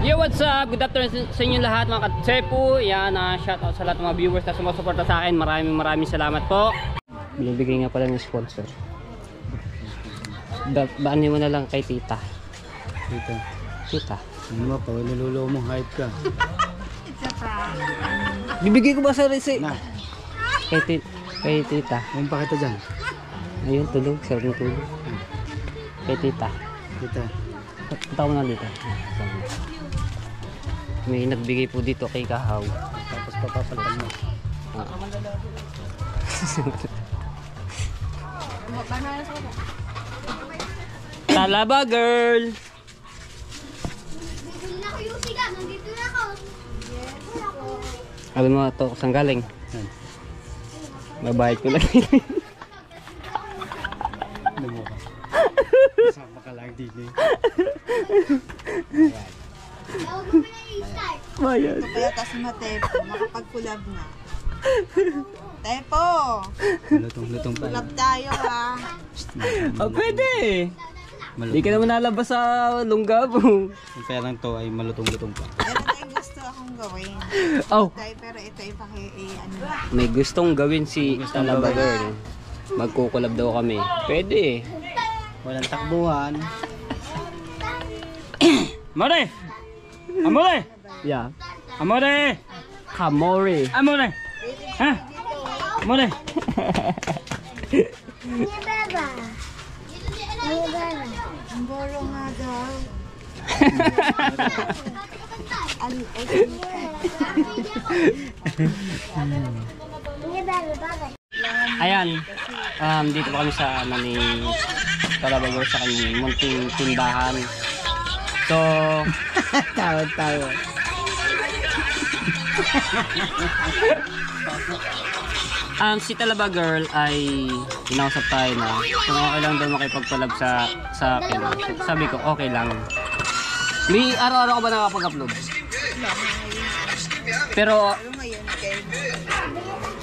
Yo, what's up? Good afternoon sa inyo lahat mga katsepo. Yan, shoutout sa lahat ng mga viewers na sumusuporta sa akin. Maraming salamat po. Binibigay nga pala ng sponsor. Baan mo na lang kay tita. Tita. Ano ba pa? Niluluwa mong hype ka. Bibigay ko ba sa receipt? Na. Kay tita. Ayun pa kita dyan. Ayun, tulog. Sarap ng tulog. Kay tita. Kita. Punta ko na dito. May nagbigay po dito kay Kahaw. Tapos papapalitan mo. Talaba girl! Alam mo ito, saan galing? Babayad ko lang. Ano mo ka? Sama ka lang din eh. Bayad. Ito kaya tas Matepo, makapag-collab na. Tepo! Lutong-lutong pa. Collab tayo ha. Oh, pwede! Hindi ka naman nalabas sa Lunggabong. Yung kaya lang to ay malutong-lutong pa. Meron tayong gusto akong gawin. Oh, Tayo, pero ito ano. may gustong gawin si Talaba girl. Magkukulab daw kami. Pwede. Walang takbuhan. Amore! Amore! Yeah. Amore! Kamori. Amore! Ha? Amore! Ang boro nga daw. Ayan. Dito pa kami sa ni Talaba girl sa kanyang munting tindahan. So, tawa. Si Talaba girl ay inausap tayo na kung okay lang daw makipag-collab sa akin. Sabi ko, okay lang. May araw-araw ka ba nakapag-upload?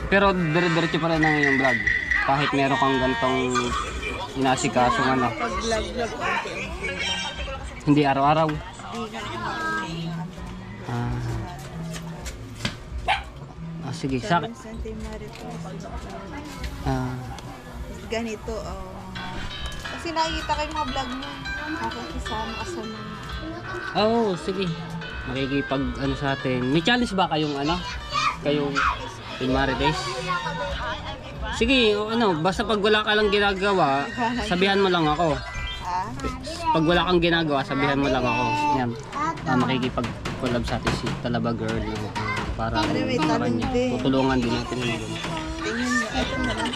Pero dire-diretso pa rin ang iyong vlog. Kahit meron kang gantong inasikaso ano. Pag-vlog, Hindi araw-araw. Sige, sa akin. Ganito, kasi nakikita ko yung mga vlog mo. Nakakisama ka sa mga. Sige. Makikipag ano sa atin. May challenge ba kayong Kayong Marites? Sige, basta pag wala ka lang ginagawa, sabihan mo lang ako. Pag wala kang ginagawa, sabihan mo lang ako. Yan. Makikipag-collab sa atin si Talaba girl. Para niya. Tutulungan din natin yun. Tingnan mo, ito na lang.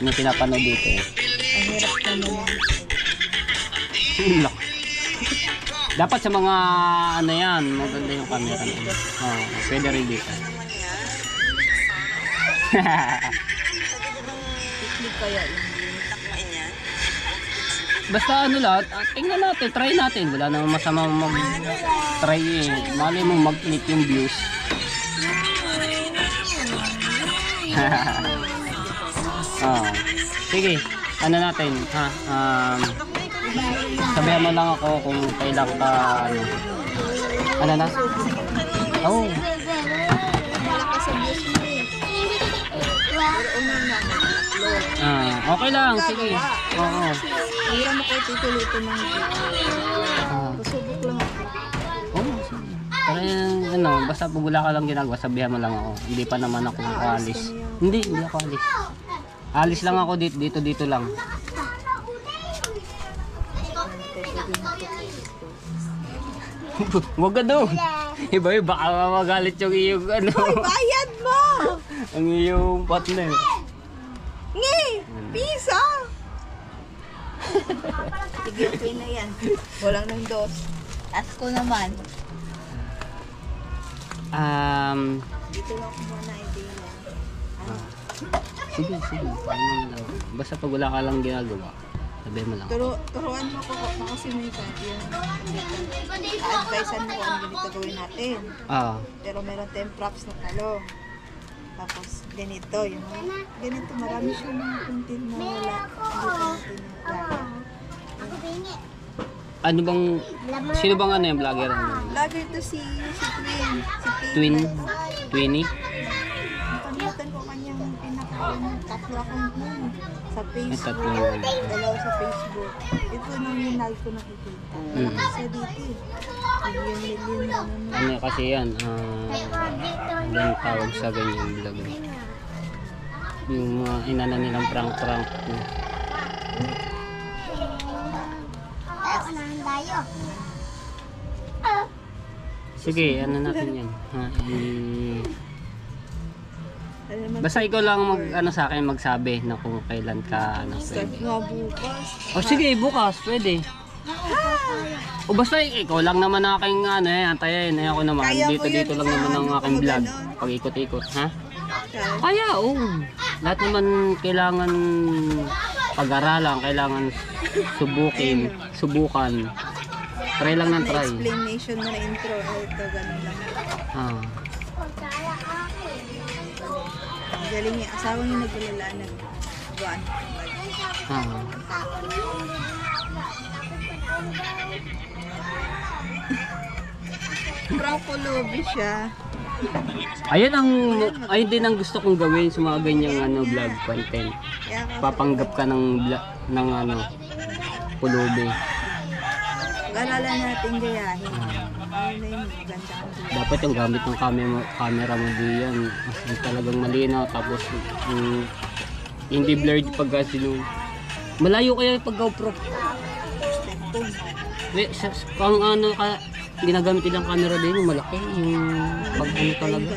Yung pinapanood dito. Ang hirap naman. Dapat sa mga yan, maganda yung camera nila. Pwede rin dito. Technique kaya yun. Takmain yan. Basta lahat, tingnan natin, try natin. Wala namang masama mag-try eh. Mali mo mag-click yung views. Sige, natin ha. Sabihan mo lang ako kung kailan ka na? Okay lang, sige. Hira mo kayo tituloy-ito ng pasubok lang ako. Sige. Pero basta pag wala ka lang ginagawa, sabihan mo lang ako. Hindi pa naman ako alis. Hindi ako alis. Alis lang ako dito lang. Huwag ka doon. Iba baka magalit yung iyong Hoy, bayad mo! ang iyong partner. Ngi! Pisa! Sige, okay na yan. Walang ng dos. Ask ko naman. Dito lang ako muna idea. Sige. Basta pag wala ka lang ginagawa, sabihin mo lang. Turuan mo ko kasi may yun. A-advisean mo kung ano ganito gawin natin. Pero meron tayong props na talo. Tapos ganito, ganito marami siya mga content na wala. Ano bang, sino bang yung vlogger? Vlogger to si Twin. Twinnie. Nakalimutan ko kanyang tatlo account nun. Sa Ay, tatlo. Facebook. Dalawa sa Facebook. Ito nung minal ko nakikita. Sa dito. Million na naman. Ano kasi yan, yung tawag sa ganyan vlog. Yung mga inana nilang prank-prank. Sige, ano natin yan. Basta ikaw lang ano sa akin magsabi na kung kailan ka ano. Start nga bukas. O sige, bukas pwede. O basta ikaw lang naman aking ano antayin. Ako naman Kaya mo dito yun lang naman ang sa aking vlog. ganon. Pag ikot-ikot, ha? Kaya, Kaya, oo. Lahat naman kailangan pag-aralan, kailangan subukan. Try lang ng try. explanation mo na intro. Ito, ganun lang. Ah. Galing niya. Asawa niya nagulala nag-buwan. Ah. Prank ko lobby siya. Ayun din ang gusto kong gawin sa mga ganyang ano vlog content. Kaya ka, Papanggap ka ng ano pulubi. alala natin gayahin. Ano na yung ganda ko. Dapat yung gamit ng camera mo diyan. Mas talagang malinaw tapos hindi blurred pagka sino. Malayo kaya pag GoPro. Pang ano ka ginagamit nilang camera din yung malaki yung pag ano talaga.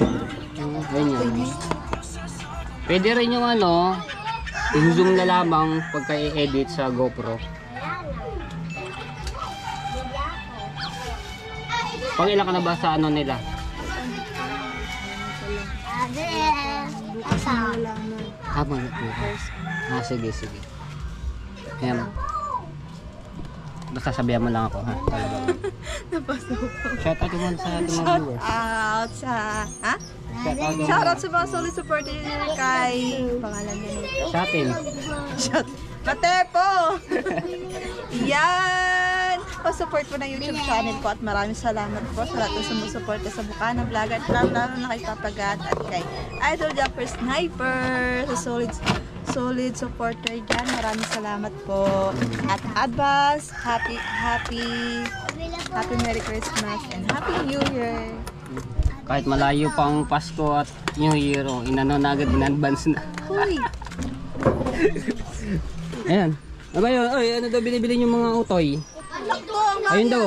Ganyan. Pwede rin yung ano, yung zoom na lamang pagka i-edit sa GoPro. Pang ilan ka na ba sa ano nila? Wala na. Sige. Ayan. Basta sabihan mo lang ako, ha? Napasok. Shout out naman sa ating mga Shout viewers. out sa... Ha? Shout out Shout out sa mga solid supporter kay... Pangalan niya nito. sa atin. Shout Matepo! Yan! Pa-support po ng YouTube channel ko at maraming salamat po sa lahat ng sumusuporta sa Bukana Vlog at lalo na kay Papagat at kay Idol Japper Sniper sa solid supporter dyan. Maraming salamat po. At advance, happy Merry Christmas and Happy New Year! Kahit malayo pang Pasko at New Year, inano na agad, in-advance na. Uy! Ayan. Aba yun, oy, ano daw binibili yung mga utoy? Sakto! Ayun daw.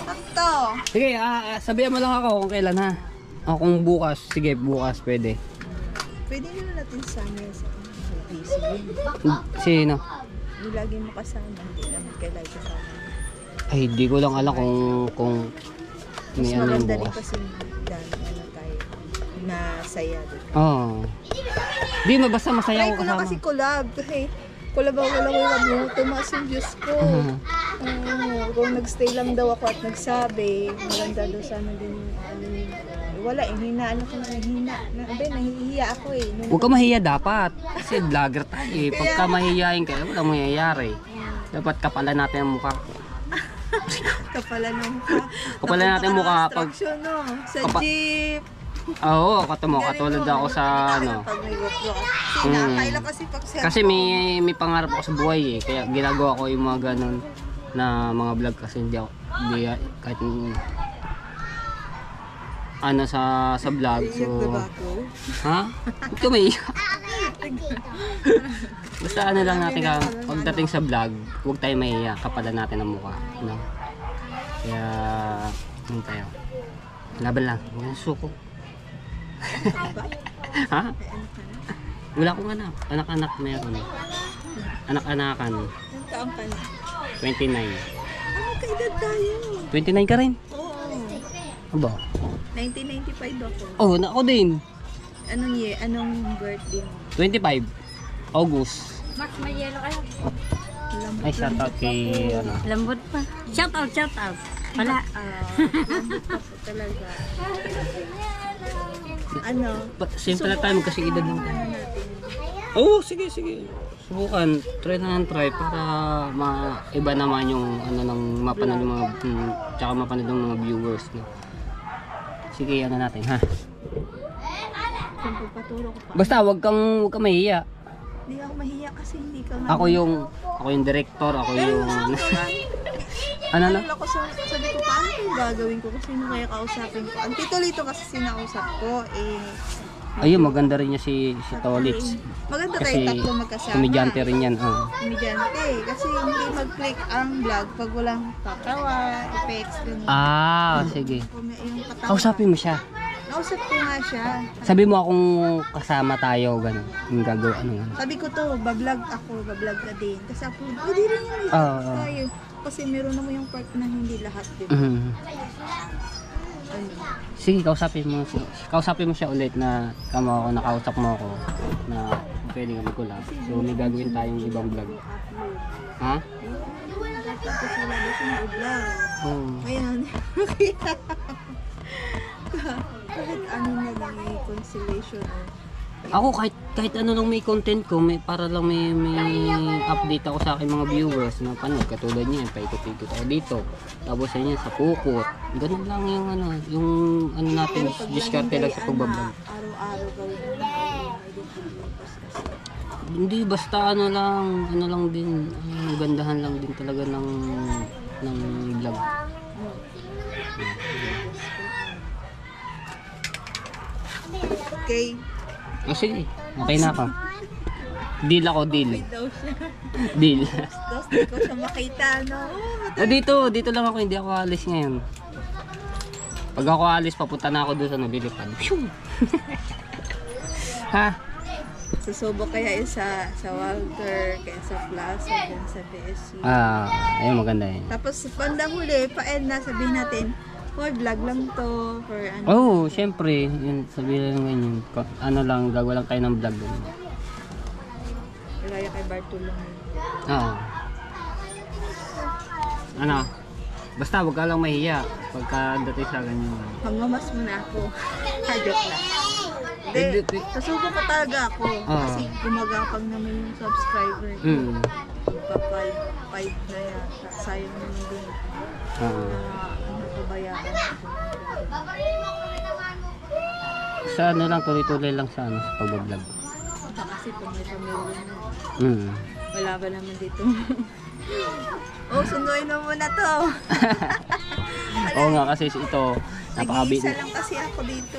Sakto! Sige, sabihan mo lang ako kung kailan ha. O kung bukas, sige bukas pwede. Pwede nyo natin sama sa busy. Sino? Hindi lagi mo kasama. Hindi naman kailangan kasama. Ay, di ko lang alam kung Mas may ano yung maganda rin bukas. kasi ano tayo masaya doon. Oo. Di basta masaya Try ako ko lang kasama. kasi collab. Collab mo. Tumaas yung Diyos ko. Kung nagstay lang daw ako at nagsabi, maganda daw sana din yung wala, hinaan ako na hina. Nahihiya ako eh. Huwag ka mahiya dapat. Kasi vlogger tayo eh. Pagka mahihiyain ka, wala mangyayari. Dapat kapalan natin ang mukha. Kapalan ng mukha. Kapalan natin ang mukha pag... No? Sa jeep. Oo, katulad ako sa ano. Pag may GoPro ka. Nakakailan kasi pag Kasi may pangarap ako sa buhay eh. Kaya ginagawa ko yung mga ganun na mga vlog kasi hindi kahit ano sa vlog. So, ha? Ito may basta ano lang natin ka, pagdating sa vlog, huwag tayo mahiya, kapalan natin ang mukha. No? Kaya, ano tayo? Laban lang, huwag ang suko. Ha? Wala akong anak. Anak-anak meron. Anak-anakan. Ilang taong ka na? 29. Kaedad tayo. 29 ka rin? Oo. Aba? 1995 ako. Oh, ako din. Anong year? Anong birthday mo? 25. August. Max, may yelo kayo. Ay, shout out kay ano. Lambot pa. Shout out. Wala. Lambot ka po talaga. Ano? Same pala tayo, magkasing edad lang. Ano natin? Oo, sige. Subukan, try na ng try para maiba naman yung ano ng mapanood yung mga tsaka mapanood yung mga viewers, no? Sige, ano natin, ha? Siyempre, paturo ko pa. Basta wag kang mahihiya. Hindi ako mahiya kasi hindi ka nga. Ako yung director, ako yung ano na? Ako sabi ko, paano kung gagawin ko? Kasi sino kaya kausapin ko? Ang Tito kasi sinausap ko, Ayun, maganda rin niya si Tolitz. maganda Kasi kayo tatlo magkasama. komedyante rin yan. Komedyante. Kasi hindi mag-click ang vlog pag walang tatawa, effects, ganun. Sige. Yung katawa. Kausapin mo siya. Nausap ko nga siya. Sabi mo akong kasama tayo, gano'n. Yung gagawa, ano. Sabi ko to, bablog ako, bablog ka din. Kasi ako, pwede rin yun. Tayo. Kasi meron naman yung part na hindi lahat, di ba? Ano? Sige, kausapin mo siya ulit na nakausap mo ako na pwede kami collab. So may gagawin tayong ibang vlog. Ha? Dapat ko sila doon sa vlog. Oo. Ayan. Kahit ano na lang yung consolation. Ako kahit ano lang may content ko, para lang may update ako sa aking mga viewers na panood katulad niya, paikot-ikot ako dito. Tapos sa inyo sa Pukot. Ganun lang yung ano natin, diskarte lang sa pagbablog. Araw-araw gawin mo. Hindi basta ano lang din, gandahan lang din talaga ng vlog. Okay. Sige, okay na ako. Deal ako, deal. Daw siya. Deal. Tapos di ko siya makita, no? Dito lang ako, hindi ako alis ngayon. Pag ako alis, papunta na ako doon sa nabilipad. Ha? Susubok kaya yun sa Walter, kaya sa Plaza, dyan sa BSC. Ayun, maganda yun. Tapos bandang huli, pa-end na sabihin natin, hoy, vlog lang to, for ano. Oh, syempre, yun, sabihin lang ganyan. Ano lang, gagawa lang tayo ng vlog. Kaya kay Bartolome. Oo. Ano? Basta wag ka lang mahiya pagka dating sa ganyan. Hanggamas mo na ako. Joke lang. Hindi, sasubo ko talaga ako. Kasi gumagapang naman yung subscriber. Pa 5 na yata. Sayang naman din. Ano pabayaan ako. Sa ano lang, tuloy-tuloy lang sa pag-vlog. Kasi kung may pamilya na. Wala ba naman dito? Sunduin na muna to. Oo nga, kasi ito Nag-iisa lang kasi ako dito.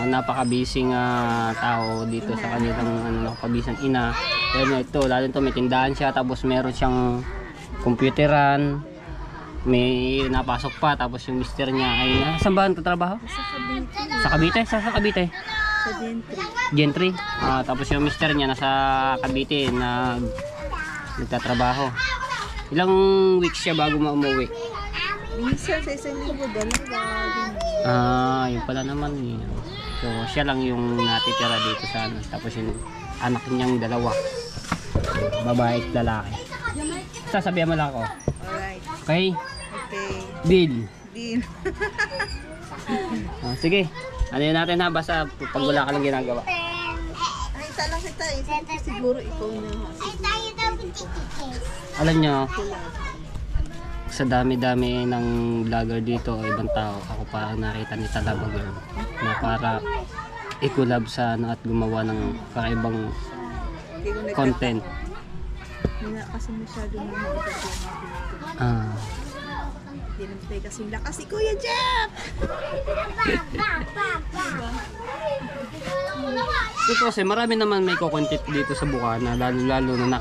napaka-busy tao dito sa kanilang kabisang ina. Kaya ito, lalo ito may tindahan siya, tapos meron siyang computeran, may napasok pa, tapos yung mister niya ay saan ba nagtatrabaho? Sa Cavite. Sa Cavite? Sa Gentry. Gentry. Tapos yung mister niya nasa Cavite na nagtatrabaho. Ilang weeks siya bago umuwi? Minsan sa isang linggo, dalawa. Yun pala naman eh. So siya lang yung natitira dito sa tapos yung anak niyang dalawa. Babae at lalaki. Sasabihan mo lang ako. Alright. Okay? Okay. Deal. Deal. Sige. Ano yun natin ha? Basta pag wala ka lang ginagawa. Ay, isa lang kita. Siguro ikaw na. Alam nyo, sa dami-dami ng vlogger dito o ibang tao, ako parang nakita ni Talaba Girl na para i-collab sa at gumawa ng kakaibang content. Hindi kasi masyado na mag-iba. Hindi naman kasing lakas si Kuya Jeff! Ito kasi marami naman may kukontent dito sa Bukana, lalo na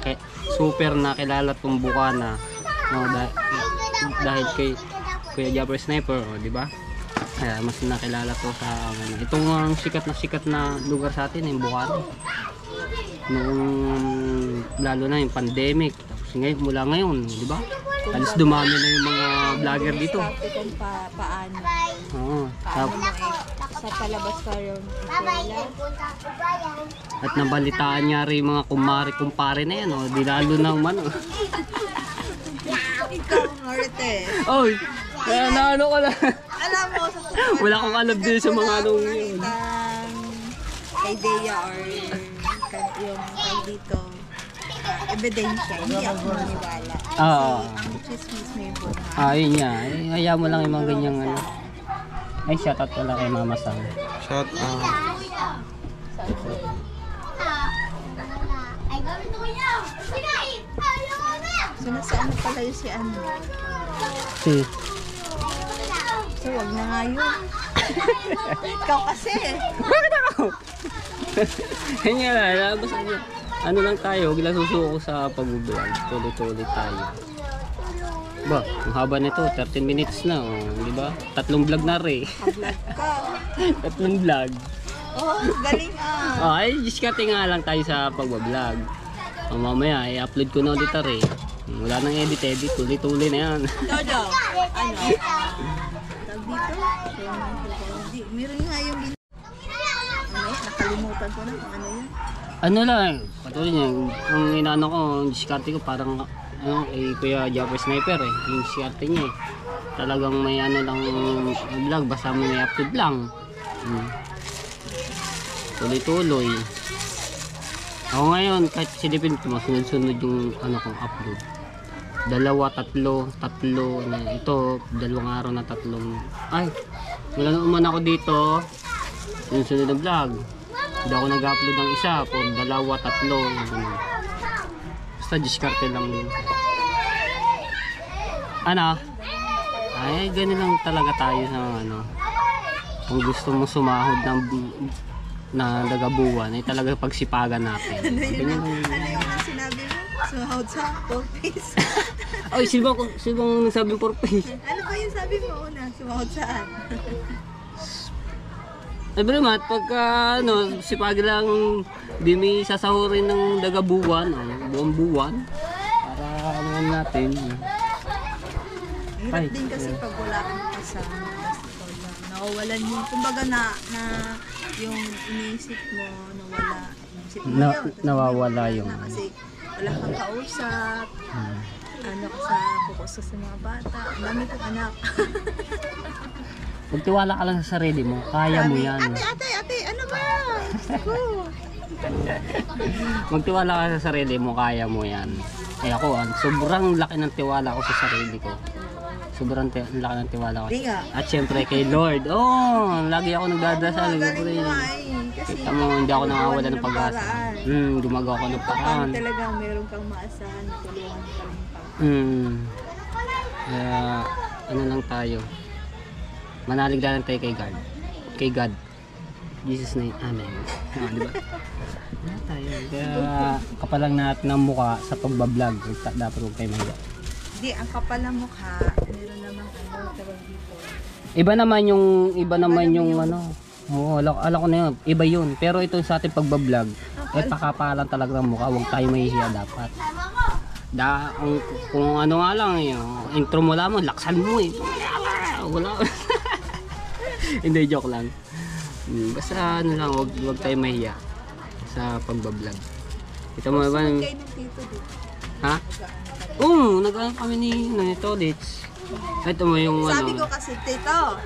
super nakilala tong Bukana, no, dahil kay Kuya Japper Sniper, di ba? Kaya mas nakilala to sa itong sikat na lugar sa atin, yung Bukana. Noong lalo na yung pandemic, tapos ngayon, mula ngayon, di ba? Halos dumami na yung mga vlogger dito. Paano? Oo. Sa palabas ka yung At nabalitaan niya rin mga kumpare na yan, oh. Di lalo na umano. Ikaw, Marites. Oy! Kaya naano ko lang. Alam mo, sa Wala akong alam din sa mga anong yun. Kay Dea or yung kay dito. ebidensya, hindi ako maniwala. Oo. Ang chismis may bunga. Yun nga. Hayaan mo lang yung mga ganyang ano. Ay, shoutout pala kay Mama Sang. Shout out. So, nasaan na pala yung si ano? Si. So, wag na nga yun. Ikaw kasi. Bakit ako? Yan nga lang. Basta ano lang tayo. Huwag lang susuko sa pag-vlog. Tuloy-tuloy tayo. Ba, ang haba nito. 13 minutes na. Oh, di ba? 3 vlog na rin. Vlog ka. 3 vlog. Oh, galing ah. Ay, diskarte nga lang tayo sa pag-vlog. Mamaya, i-upload ko na ulit rin. Wala nang edit. Tuloy-tuloy na yan. Jojo, ano? Tag dito? Meron nga yung ano, nakalimutan ko na kung ano yun. Ano lang, patuloy niya. Ang inaano ko, ang diskarte ko parang Kuya Japper Sniper eh. Yung diskarte niya eh. Talagang may ano lang vlog, basta may upload lang. Tuloy-tuloy. Ako ngayon, kahit silipin ko, sunod-sunod yung ano kong upload. 2, 3 na ito, 2 araw na 3. Ay, wala na uman ako dito. Sunod na vlog. Hindi ako nag-upload ng isa, po 2, 3. Basta diskarte lang din. Ano? Ay, ganun lang talaga tayo sa ano. Kung gusto mo sumahod na dagabuan, ay talaga pagsipagan natin. Ano yung sinabi mo? Sumahod sa 4 piece. Ay, silbang nagsabing 4 piece. Ano ba yung sabi mo una? Sumahod saan? Ay, bro, mat, pagka ano, sipag lang di may sasahurin ng dagabuan, buong buwan, para ano natin. Hirap din kasi pag wala kang kasama. Nawawalan yung, kumbaga yung iniisip mo, nawala. Iniisip mo yun. Nawawala yung kasi wala kang kausap. Ano ka sa focus ka sa mga bata. Ang dami kong anak. Magtiwala ka lang sa sarili mo, kaya mo yan. Ate, ano ba? Gusto. Magtiwala ka sa sarili mo, kaya mo yan. Ay ako, sobrang laki ng tiwala ko sa sarili ko. Sobrang laki ng tiwala ko. At syempre kay Lord. Lagi ako nagdadasal. Galing mo ay. Kita mo, hindi ako nakawala ng pag-asa. Gumagawa ko ng paraan. Talagang meron kang maasahan, tulungan ka rin pa. Kaya, ano lang tayo. Manalig lang tayo kay God. Kay God. Jesus name. Amen. Diba? Ano tayo. Kaya, kapalang natin ang mukha sa pagbablog. Dapat huwag tayo mahiya. Hindi, ang kapal ng mukha, meron namang ano, tawag dito. Iba naman yung ano. Oo, ala ko na yun. Iba yun. Pero ito sa ating pagbablog, pakapalan talaga ng mukha. Huwag tayo mahihiya dapat. Kung ano nga lang, yung intro mo lang mo, laksan mo eh. Wala. Hindi, joke lang. Basta ano lang, huwag tayo mahihiya sa pagbablog. Ito mo ba? Kayo ng tito dito. Ha? Oo, nag-ano kami ni Todits. Ito mo yung Sabi ano. ko kasi, tito,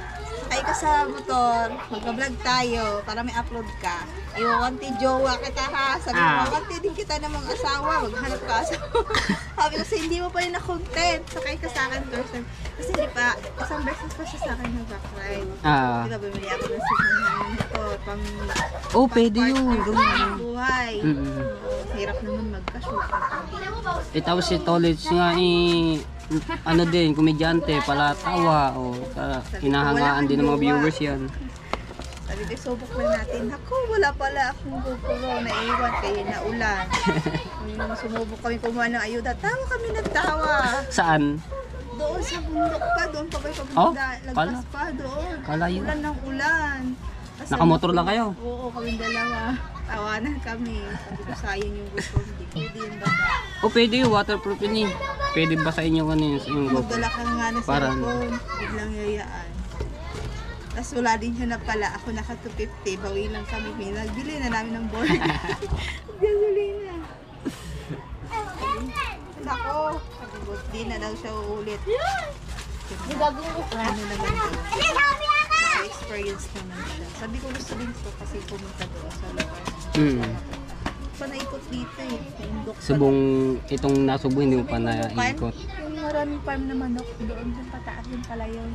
sakay ka sa motor, mag-vlog tayo para may upload ka. Iwawanti jowa kita ha. Sabi ko, iwawanti din kita namang asawa. Maghanap ka asawa. Sabi ko, kasi hindi mo pa rin na-content. Sakay ka sa akin first time. Kasi hindi pa, isang beses pa siya sa akin nag-ride. Diba, bumili ako ng sigahan nito. Pwede yun. Gawin ng buhay. Hirap naman magka-shoot. Tapos si Todits nga ano din, komedyante, palatawa. Hinahangaan din ng mga viewers yan. Sabi ko, subok lang natin. Ako, wala pala akong GoPro. Naiwan kayo na ulan. Sumubok kami kumuha ng ayuda. Tawa kami nagtawa. Saan? Doon sa bundok pa. Doon pa kayo pabunda. Lagpas pa doon. Kalayo. Ulan ng ulan. Kasi Nakamotor lang kayo? Oo, kami dalawa. Tawanan kami. Sabi ko, sayang yung GoPro. Hindi yung baba. Pwede yung waterproof yun eh. Pwede ba sa inyo yung GoPro? Magdala ka nga ng cellphone. Biglang yayaan. Tapos wala din siya na pala. Ako naka 250. Bawi lang kami. Nagbili na namin ng board. Gasolina. Nako. Di na daw siya uulit. Ano naman ito? Experience naman siya. Sabi ko gusto din ko kasi pumunta doon sa lugar. pa naikot dito eh. Naindok pa. Subong, itong nasubo, hindi mo pa naikot. Yung maraming farm na manok, doon pataas yung pala yun.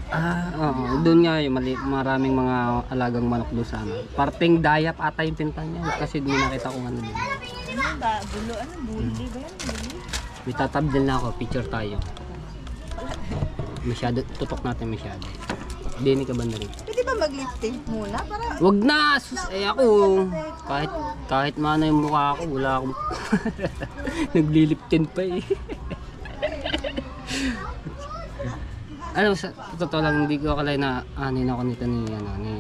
Oo. Doon nga yung maraming mga alagang manok doon sa ano. Parting dayap ata yung pinta niya. Kasi may nakita ko ano doon. Ano ba? Bulo? Ano? Bully ba yan? Bully? May tatabdil na ako. Picture tayo. Masyado. Tutok natin masyado. Dini ka ba na rin? Pwede ba mag-lifting muna? Para Wag na! Sus, ako. Kahit maano yung mukha ko, wala akong nagliliptin pa eh. Ano, sa totoo lang, hindi ko akala na anin ako nito ni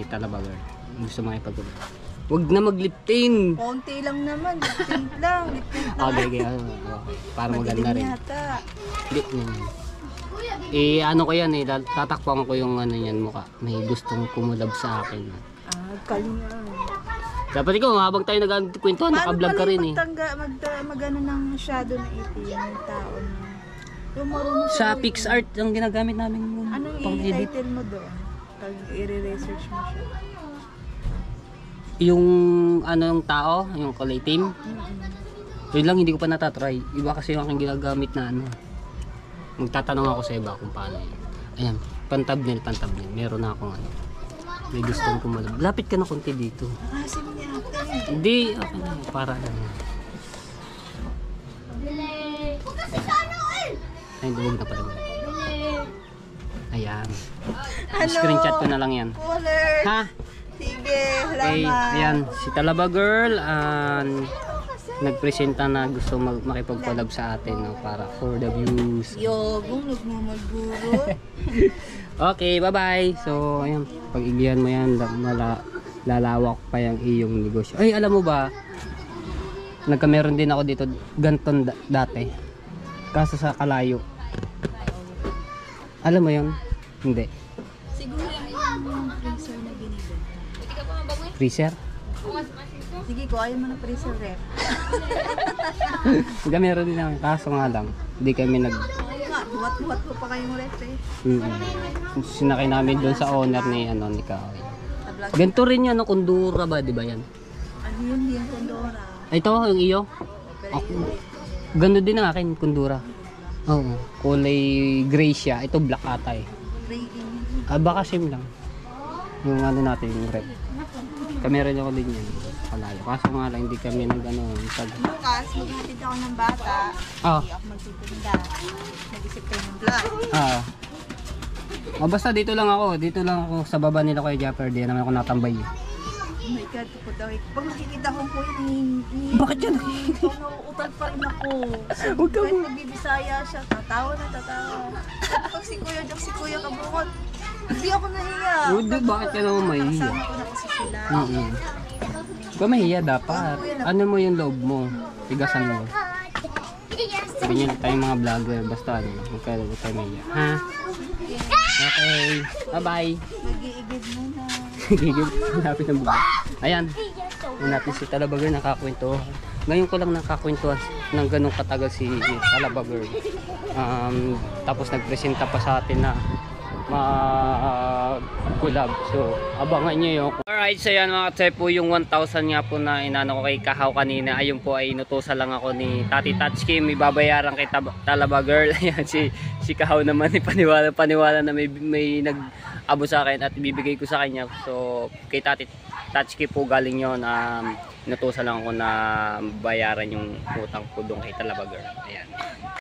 Talabagar. Gusto mga ipagulong. Wag na magliptin! konti lang naman. Lifting lang. Lifting lang. Okay. Para maganda Madilim rin. yata. Hindi, ano ko yan eh, tatakpan ko yung ano yan mukha. May gustong kumulab sa akin. Kalingan. Dapat ikaw, habang tayo nagkwentuhan, naka-vlog ka rin eh. Mag-ano ng shadow na itim yung tao na. Yung marunong Sa PixArt yung ginagamit namin yung anong pang-edit. i-title mo doon? Pag i-research mo siya. Yung ano yung tao, yung kulay team. Yun lang, hindi ko pa natatry. Iba kasi yung aking ginagamit na ano. Magtatanong ako sa iba kung paano yun. Ayan, pan-thumbnail. Meron na akong ano. May gustong kumalab. Lapit ka na konti dito. Nakasim niya natin. Hindi, okay na. Para ano. Ay, duwag na pala. Ayan. Screenshot ko na lang yan. Color. Ha? Sige, Okay, salamat. ayan. Si Talaba Girl, nagpresenta na gusto makipag-collab sa atin no, para for the views. Yogong nagmamaguro. Okay, bye-bye. So, ayan. Pag-igihan mo yan, lalawak pa yung iyong negosyo. Ay, alam mo ba, nagkameron din ako dito, ganton dati. Kaso sa Kalayo. Alam mo yun? Hindi. Siguro yung freezer na binibenta. Freezer? Sige ko, ayaw mo ng freezer ref. Meron din namin. Kaso nga lang, hindi kami nag... Oo nga, buhat-buhat ko pa kayong ref eh. Sinakay namin doon sa owner ni Kaoy. Sa vlog. Ganito rin yan, no? Kundura ba? Di ba yan? Ano yun, yung kondora. Ay, ito, yung iyo. Pero Ako. yun, Ganda din ang akin, kundura. Oo. Kulay gray siya. Ito black ata eh. rating. Baka same lang. Yung ano natin, yung rep. Kami rin ako din yan. Kalayo. Kaso nga lang, hindi kami nag-ano. Bukas, maghatid ako ng bata. Ah. Hindi ako magtitinda. Nag-isip kayo ng vlog. Basta dito lang ako. Dito lang ako sa baba nila kay Japper. Di naman ako natambay. Oh my God, kapag daw. Pag nakikita ko po yun, Bakit yan? nauutal pa rin ako. Huwag ka Kahit magbibisaya siya, tatawa. Pag si Kuya kabukot, hindi ako nahiya. Hindi, bakit ka naman mahihiya? Kasama ko na kasi sila. Huwag ka mahiya dapat. Ano mo yung loob mo? Tigasan mo. Ganyan tayong mga vlogger. Basta ano, huwag kayo mahiya. Ha? Okay. Bye-bye. Mag-iigid mo na. Gigil. Malapit ng buhay. Ayan. Ayan natin si Talabagar nakakwento. Ngayon ko lang nakakwentuhan ng ganong katagal si Talabagar. Tapos nagpresenta pa sa atin na mag-collab. So, abangan nyo yun. Alright, so yan mga tsepo, yung 1,000 nga po na inano ko kay Kahaw kanina. Ayun po ay inutusan lang ako ni Tati Tatchki. May babayaran kay Talaba Girl. Ayan, si Kahaw naman ay paniwala na may nag-abo sa akin at ibibigay ko sa kanya. So, kay Tati Tatchki po galing yun. Inutusan lang ako na bayaran yung utang ko doon kay Talaba Girl. Ayan.